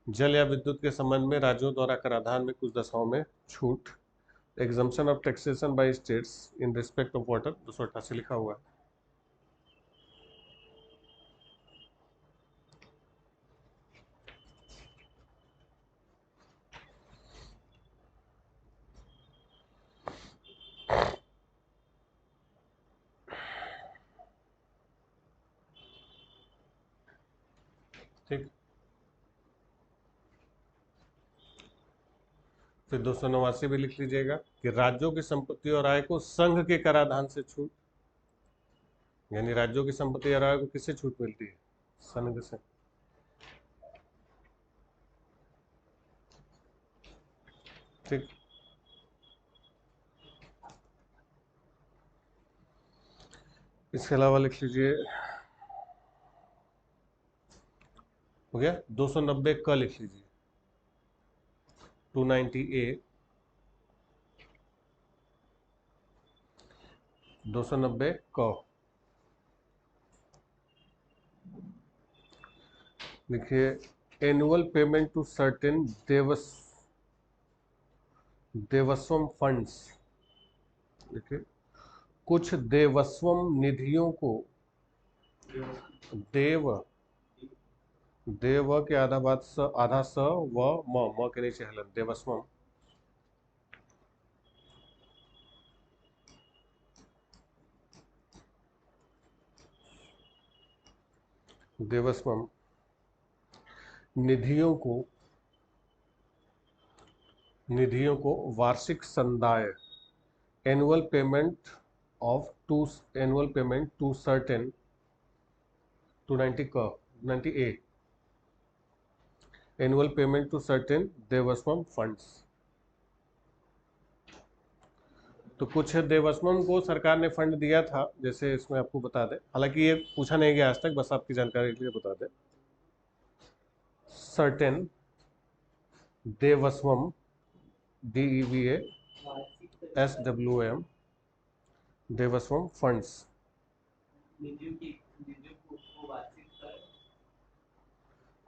जल या विद्युत के संबंध में राज्यों द्वारा कराधान में कुछ दशाओं में छूट, exemption of taxation by states in respect of water, 288 लिखा हुआ है। ठीक। फिर 289 भी लिख लीजिएगा कि राज्यों की संपत्ति और आय को संघ के कराधान से छूट, यानी राज्यों की संपत्ति और आय को किससे छूट मिलती है? संघ से। ठीक। इसके अलावा लिख लीजिए, हो गया। 290 क लिख लीजिए, 290A, 290 क लिखिए। Annual payment to certain Devaswom funds, देखिए कुछ देवस्वम निधियों को, देव, देव के आधा बात स, आधा स व म के नीचे हलन, देवस्वम, देवस्वम निधियों को, निधियों को वार्षिक संदाय, annual payment of to, annual payment to certain, 290 क, 90A, annual payment to certain Devaswom funds. तो कुछ देवस्वम को सरकार ने फंड दिया था, जैसे इसमें आपको बता दें, हालांकि ये पूछा नहीं गया आज तक, बस आपकी जानकारी के लिए बता दें। Certain Devaswom, DEVASWM, Devaswom funds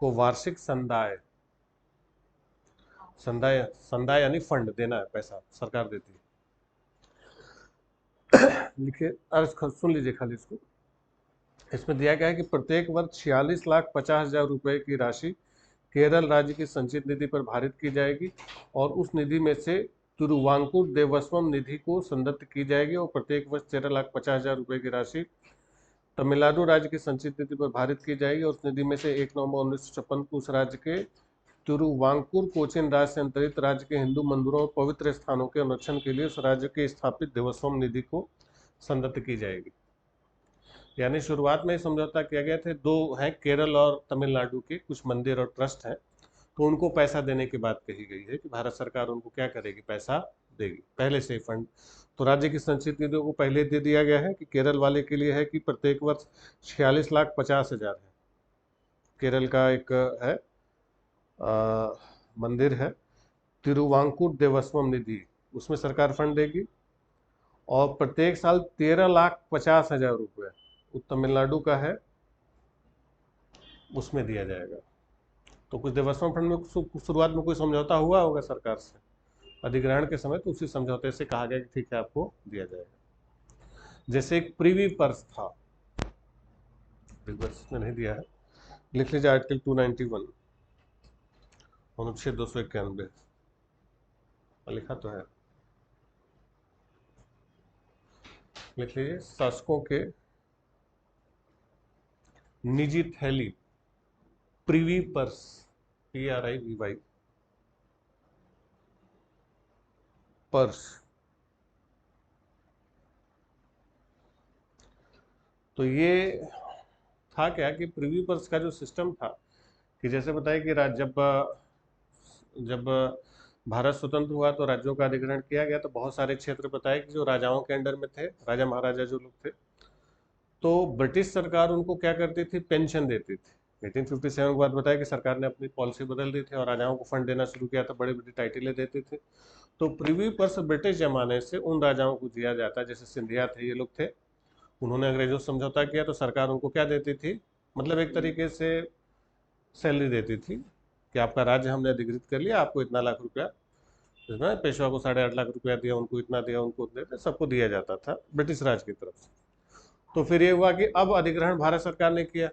को वार्षिक संदाय, संदाय, संदाय यानी फंड देना है, पैसा सरकार देती है। लिखिए, अर्ज सुन लीजिए खाली इसको। इसमें दिया गया है कि प्रत्येक वर्ष 46,50,000 रुपए की राशि केरल राज्य की संचित निधि पर भारित की जाएगी और उस निधि में से तिरुवांकुर देवस्वम निधि को संदत्त की जाएगी और प्रत्येक वर्ष 13,50,000 रुपए की राशि तमिलनाडु राज्य की संचित निधि पर भारित की जाएगी और उस निधि में से 1 नवंबर 1956 को उस राज्य के तिरुवांकुर कोचिन राज्य से अंतरित राज्य के हिंदू मंदिरों और पवित्र स्थानों के संरक्षण के लिए उस राज्य के स्थापित देवस्वम निधि को संदत्त की जाएगी। यानी शुरुआत में समझौता किया गया थे, दो हैं केरल और तमिलनाडु के कुछ मंदिर और ट्रस्ट हैं, तो उनको पैसा देने की बात कही गई है कि भारत सरकार उनको क्या करेगी, पैसा देगी पहले से फंड। तो राज्य की संचित निधियों को पहले दे दिया गया है कि केरल वाले के लिए है कि प्रत्येक वर्ष 46,50,000 है। केरल का एक है मंदिर है तिरुवांकुर देवस्वम निधि, उसमें सरकार फंड देगी और प्रत्येक साल 13,50,000 रुपये तमिलनाडु का है, उसमें दिया जाएगा। तो कुछ देवस्वम फंड में शुरुआत में कोई समझौता हुआ होगा सरकार से अधिग्रहण के समय, तो उसी समझौते से कहा गया कि ठीक है आपको दिया जाएगा। जैसे एक प्रीवी पर्स था, में नहीं दिया है, लिख लीजिए आर्टिकल 291 अनुच्छेद 291 लिखा तो है, लिख लीजिए शासकों के निजी थैली प्रीवी पर्स PRIVY पर्स। तो ये था क्या कि प्रीवी पर्स का जो सिस्टम था कि जैसे बताया कि जब भारत स्वतंत्र हुआ तो राज्यों का अधिग्रहण किया गया, तो बहुत सारे क्षेत्र बताए कि जो राजाओं के अंडर में थे, राजा महाराजा जो लोग थे, तो ब्रिटिश सरकार उनको क्या करती थी, पेंशन देती थी। 1857 के बाद बताया कि सरकार ने अपनी पॉलिसी बदल दी थी और राजाओं को फंड देना शुरू किया था, बड़ी बड़ी टाइटलें देते थे। तो प्रीवी पर्स ब्रिटिश जमाने से उन राजाओं को दिया जाता है, जैसे सिंधिया थे, ये लोग थे, उन्होंने अंग्रेजों से समझौता किया तो सरकार उनको क्या देती थी, मतलब एक तरीके से सैलरी देती थी कि आपका राज्य हमने अधिकृत कर लिया, आपको इतना लाख रुपया, इसमें पेशवा को 8.5 लाख रुपया दिया, उनको इतना दिया, उनको उतना दिया, सबको दिया जाता था ब्रिटिश राज की तरफ से। तो फिर ये हुआ कि अब अधिग्रहण भारत सरकार ने किया,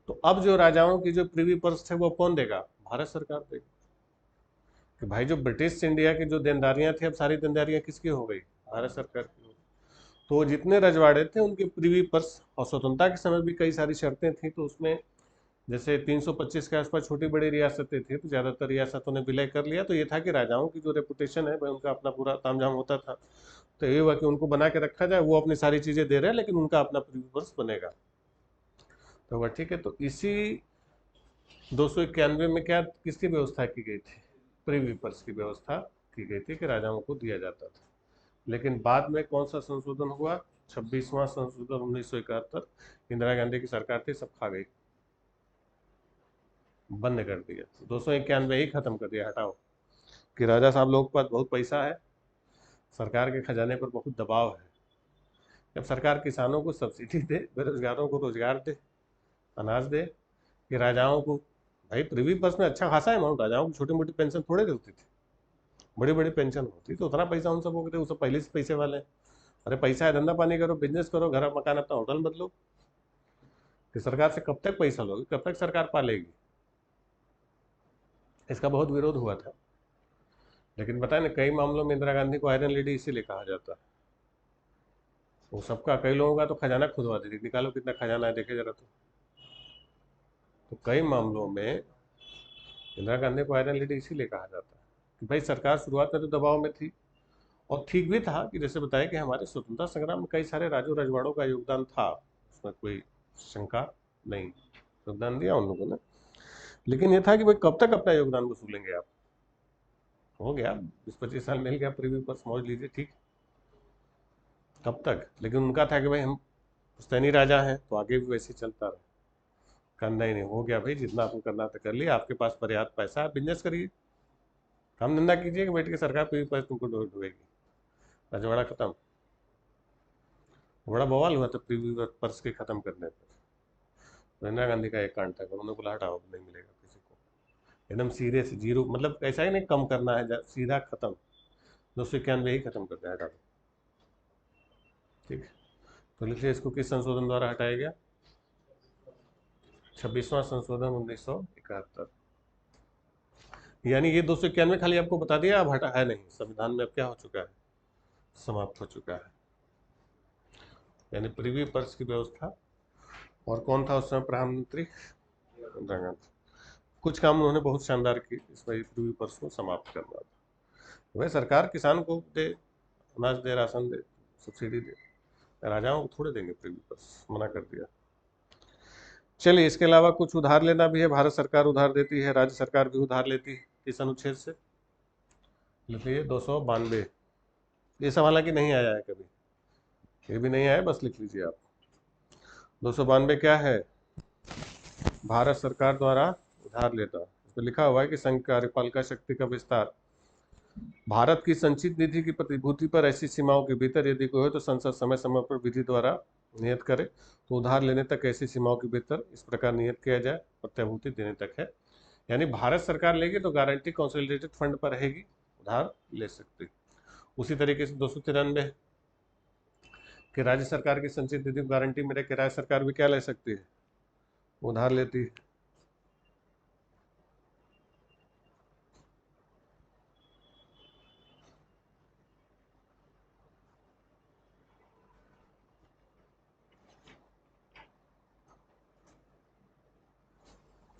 तो अब जो राजाओं की जो प्रीवी पर्स थे वो कौन देगा, भारत सरकार देगी। कि भाई जो ब्रिटिश इंडिया की जो देनदारियां थी, अब सारी देनदारियां किसकी हो गई, भारत सरकार की हो गई। तो जितने रजवाड़े थे उनके प्रीवी पर्स, और स्वतंत्रता के समय भी कई सारी शर्तें थी, तो उसमें जैसे 325 के आसपास छोटी बड़ी रियासतें थी, तो ज़्यादातर रियासतों ने विलय कर लिया। तो ये था कि राजाओं की जो रेपुटेशन है भाई, उनका अपना पूरा तामझाम होता था, तो ये हुआ कि उनको बना के रखा जाए, वो अपनी सारी चीज़ें दे रहे हैं लेकिन उनका अपना प्रीवी पर्स बनेगा। तो वह ठीक है, तो इसी 291 में क्या किसकी व्यवस्था की गई थी, प्रीवी पर्स की व्यवस्था की गई थी कि राजाओं को दिया जाता था। लेकिन बाद में कौन सा संशोधन हुआ, 26वां संशोधन 1971, इंदिरा गांधी की सरकार थी, सब खा गई, बंद कर दिया, 291 ही खत्म कर दिया, हटाओ। कि राजा साहब लोगों के पास बहुत पैसा है, सरकार के खजाने पर बहुत दबाव है, जब सरकार किसानों को सब्सिडी दे, बेरोजगारों को रोजगार दे, अनाज दे, कि राजाओं को, भाई प्रीवी पर्स में अच्छा खासा अमाउंट, राजाओं को छोटी मोटी पेंशन थोड़े देती थी, बड़ी बड़ी पेंशन होती, तो उतना पैसा उन सबको देते, वो सब पहले से पैसे वाले हैं। अरे पैसा है, धंधा पानी करो, बिजनेस करो, घर मकान अपना होटल बदलो, कि सरकार से कब तक पैसा लोगे, कब तक सरकार पालेगी। इसका बहुत विरोध हुआ था, लेकिन बताए ना, कई मामलों में इंदिरा गांधी को आयरन लेडी इसीलिए कहा जाता है। वो सबका, कई लोगों का तो खजाना खुदवा देती, निकालो कितना खजाना है देखे जरा। तो कई मामलों में इंदिरा गांधी को आयरन लेडी इसीलिए कहा जाता है कि भाई सरकार शुरुआत में तो दबाव में थी, और ठीक भी था कि जैसे बताया कि हमारे स्वतंत्रता संग्राम में कई सारे राजू रजवाड़ों का योगदान था, उसमें कोई शंका नहीं, योगदान दिया उन लोगों ने। लेकिन ये था कि भाई कब तक अपना योगदान वसूलेंगे आप, हो गया 20-25 साल मिल गया, प्रीव्यू पर मौज लीजिए, ठीक, कब तक। लेकिन उनका था कि भाई हम पुश्तैनी राजा हैं तो आगे भी वैसे चलता रहे, करना ही नहीं, हो गया भाई, जितना आपको करना था कर लिया, आपके पास पर्याप्त पैसा है, बिजनेस करिए, काम धंधा कीजिए, कि बैठ के सरकार प्रीव्यू पर तुमको डुबेगी, रजवाड़ा खत्म। बड़ा बवाल हुआ था प्रीव्यू पर्स के खत्म करने पर, तो इंदिरा गांधी का एक कांड था, उन्होंने बोला हटाओ, नहीं मिलेगा किसी को, एकदम सीरियस जीरो, मतलब ऐसा ही नहीं कम करना है, सीधा खत्म, 291 ही खत्म कर दिया, हटा दो, ठीक। तो लिखिए इसको किस संशोधन द्वारा हटाया गया, 26वां संशोधन 1971। यानी ये 291 खाली आपको बता दिया, अब हटा है नहीं, संविधान में अब क्या हो चुका है, समाप्त हो चुका है। यानी प्रीवी पर्स की व्यवस्था, और कौन था उस समय प्रधानमंत्री, इंदिरा गांधी। कुछ काम उन्होंने बहुत शानदार की, इसमें प्रीवी पर्स को समाप्त करना था। वह सरकार किसान को दे, अनाज दे, राशन दे, सब्सिडी दे, राजाओं को थोड़े देंगे प्रीवी पर्स, मना कर दिया। चलिए, इसके अलावा कुछ उधार लेना भी है, भारत सरकार उधार देती है, राज्य सरकार भी उधार लेती है इस अनुच्छेद से। लिखिए 292, ये सब हालांकि नहीं आया है कभी, ये भी नहीं आया, बस लिख लीजिए आप। 292 क्या है, भारत सरकार द्वारा उधार लेता। इसमें लिखा हुआ है कि संघ कार्यपालिका शक्ति का विस्तार भारत की संचित निधि की प्रतिभूति पर ऐसी सीमाओं के भीतर यदि कोई हो तो संसद समय समय पर विधि द्वारा नियत करे। तो उधार लेने तक ऐसी सीमाओं के भीतर इस प्रकार नियत किया जाए, प्रत्याभूति देने तक है। यानी भारत सरकार लेगी तो गारंटी कंसोलिडेटेड फंड पर रहेगी, उधार ले सकती। उसी तरीके से 293 कि राज्य सरकार की संचित निधि को गारंटी में रख के राज्य सरकार भी क्या ले सकती है, उधार लेती है।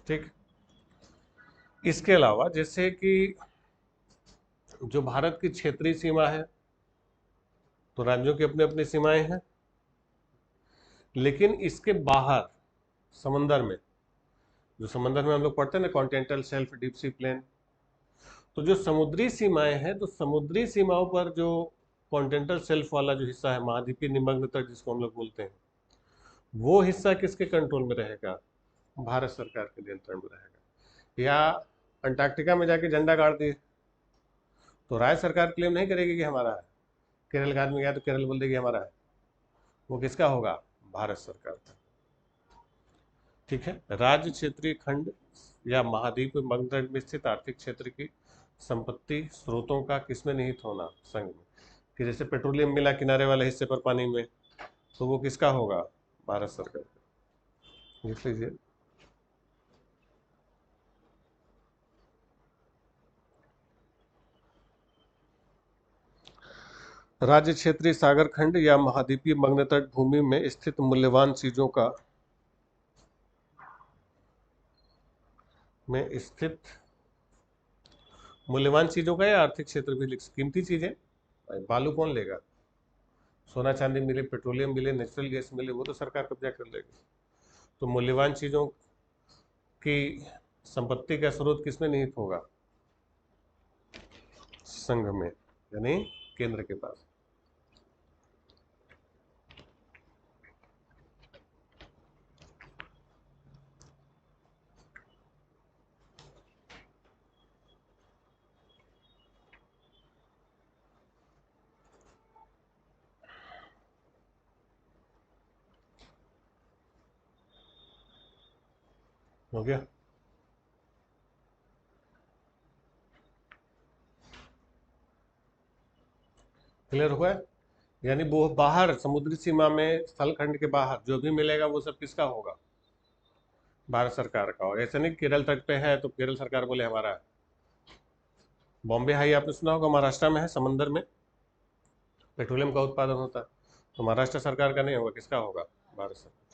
ठीक, इसके अलावा जैसे कि जो भारत की क्षेत्रीय सीमा है, तो राज्यों की अपनी अपनी सीमाएं हैं, लेकिन इसके बाहर समंदर में, जो समंदर में हम लोग पढ़ते हैं ना, continental shelf, deep sea plain, तो जो समुद्री सीमाएं हैं, तो समुद्री सीमाओं पर जो कॉन्टिनेंटल शेल्फ वाला जो हिस्सा है, महाद्वीपीय निमग्न तट जिसको हम लोग बोलते हैं, वो हिस्सा किसके कंट्रोल में रहेगा, भारत सरकार के नियंत्रण में रहेगा। या अंटार्कटिका में जाके झंडा गाड़ दिए तो राज्य सरकार क्लेम नहीं करेगी कि हमारा है, केरल का आदमी गया तो केरल बोल देगी हमारा है, वो किसका होगा, भारत सरकार का। ठीक है, राज्य, क्षेत्रीय, खंड या महाद्वीप मगध में स्थित आर्थिक क्षेत्र की संपत्ति स्रोतों का किसमें निहित होना, संघ में। कि जैसे पेट्रोलियम मिला किनारे वाले हिस्से पर पानी में, तो वो किसका होगा, भारत सरकार का। लिख लीजिए। राज्य, क्षेत्रीय, सागर खंड या महाद्वीपीय मग्न तट भूमि में स्थित मूल्यवान चीजों का में स्थित मूल्यवान चीजों का या आर्थिक क्षेत्र भी लिख, कीमती चीजें, बालू कौन लेगा, सोना चांदी मिले, पेट्रोलियम मिले, नेचुरल गैस मिले, वो तो सरकार कब्जा कर लेगी। तो मूल्यवान चीजों की संपत्ति का स्रोत किसमें निहित होगा, संघ में, यानी केंद्र के पास। हो गया, क्लियर हुआ है। यानी वो बाहर समुद्री सीमा में, स्थल खंड के बाहर जो भी मिलेगा वो सब किसका होगा, भारत सरकार का। और ऐसा नहीं केरल तट पे है तो केरल सरकार बोले हमारा है। बॉम्बे हाई आपने सुना होगा, महाराष्ट्र में है, समंदर में पेट्रोलियम का उत्पादन होता है, तो महाराष्ट्र सरकार का नहीं होगा, किसका होगा, भारत सरकार।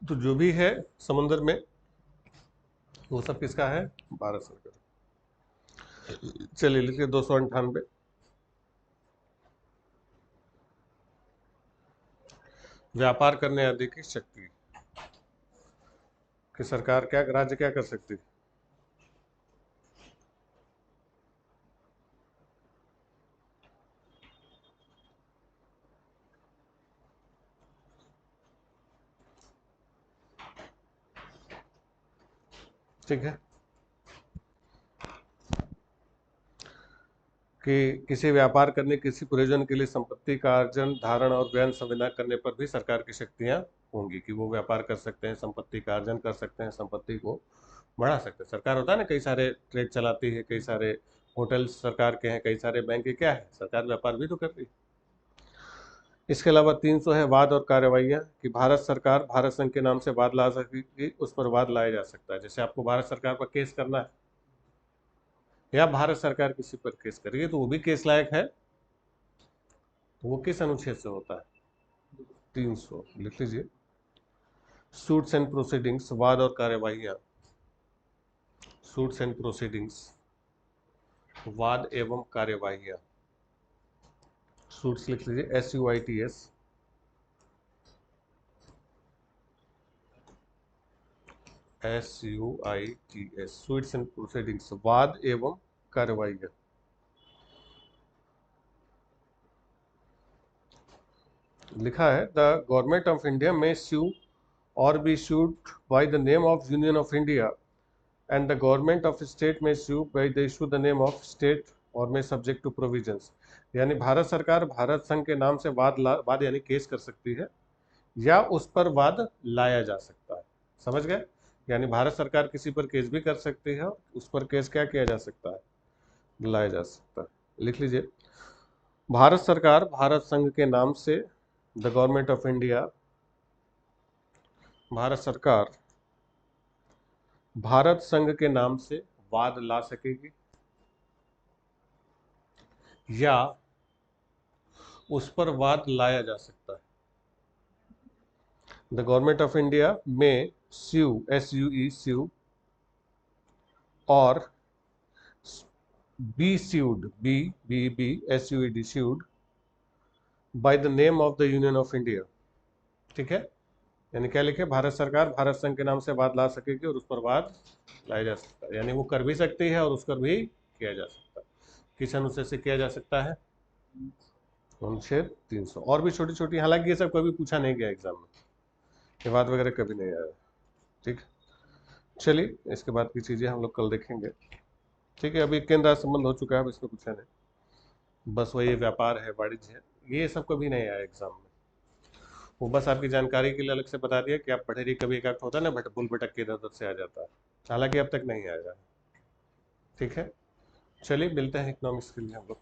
तो जो भी है समुद्र में वो सब किसका है, भारत सरकार। चलिए लिखिए 298, व्यापार करने आदि की शक्ति कि सरकार क्या, राज्य क्या कर सकती है। ठीक है, कि किसी व्यापार करने, किसी प्रयोजन के लिए संपत्ति का अर्जन, धारण और व्यय संविदा करने पर भी सरकार की शक्तियां होंगी, कि वो व्यापार कर सकते हैं, संपत्ति का अर्जन कर सकते हैं, संपत्ति को बढ़ा सकते हैं। सरकार होता है ना, कई सारे ट्रेड चलाती है, कई सारे होटल सरकार के हैं, कई सारे बैंक के, क्या है, सरकार व्यापार भी तो कर रही है। इसके अलावा 300 है वाद और कार्रवाइयाँ, कि भारत सरकार भारत संघ के नाम से वाद ला सकेगी, उस पर वाद लाया जा सकता है। जैसे आपको भारत सरकार पर केस करना है या भारत सरकार किसी पर केस करेगी तो वो भी केस लायक है। तो वो किस अनुच्छेद से होता है? 300 लिख लीजिए। सूट्स एंड प्रोसीडिंग्स, वाद और कार्यवाहियां। सूट्स एंड प्रोसीडिंग्स, वाद एवं कार्यवाहियां। सूट्स लिख लीजिए SUITS, SUITS, suits and proceedings, वाद एवं कार्यवाहियां। लिखा है द गवर्नमेंट ऑफ इंडिया में sue or be sued by the name of Union of India and the government of state may sue by the issue the name of state or may subject to provisions। यानी भारत सरकार भारत संघ के नाम से वाद यानी case कर सकती है या उस पर वाद लाया जा सकता है। समझ गए? यानी भारत सरकार किसी पर केस भी कर सकती है और उस पर केस क्या किया जा सकता है? लाया जा सकता है। लिख लीजिए, भारत सरकार भारत संघ के नाम से, the government of India, Bharat सरकार भारत संघ के नाम से वाद ला सकेगी या उस पर वाद लाया जा सकता है। द गवर्नमेंट ऑफ इंडिया में sue, SUE, sue, और be sued, SUED, sued by the name of the Union of India। ठीक है? यानी क्या लिखे? भारत सरकार भारत संघ के नाम से वाद ला सकेगी और उस पर वाद लाया जा सकता है। यानी वो कर भी सकती है और उस पर भी किया जा सकता है। किस अनुच्छेद से किया जा सकता है? अनुच्छेद 300। और भी छोटी छोटी, हालांकि ये सब कभी पूछा नहीं गया एग्जाम में, ये बात वगैरह कभी नहीं आया। ठीक, चलिए इसके बाद की चीजें हम लोग कल देखेंगे। ठीक है, अभी केंद्र राज्य संबंध हो चुका है, अब इसमें कुछ है नहीं, बस वही व्यापार है, वाणिज्य है, ये सब कभी नहीं आया एग्जाम में। वो बस आपकी जानकारी के लिए अलग से बता दिया कि आप पढ़े रही, कभी एक होता है ना भूल भटक के इधर उधर से आ जाता है, हालांकि अब तक नहीं आएगा। ठीक है, चलिए मिलते हैं इकोनॉमिक्स के लिए हम लोग।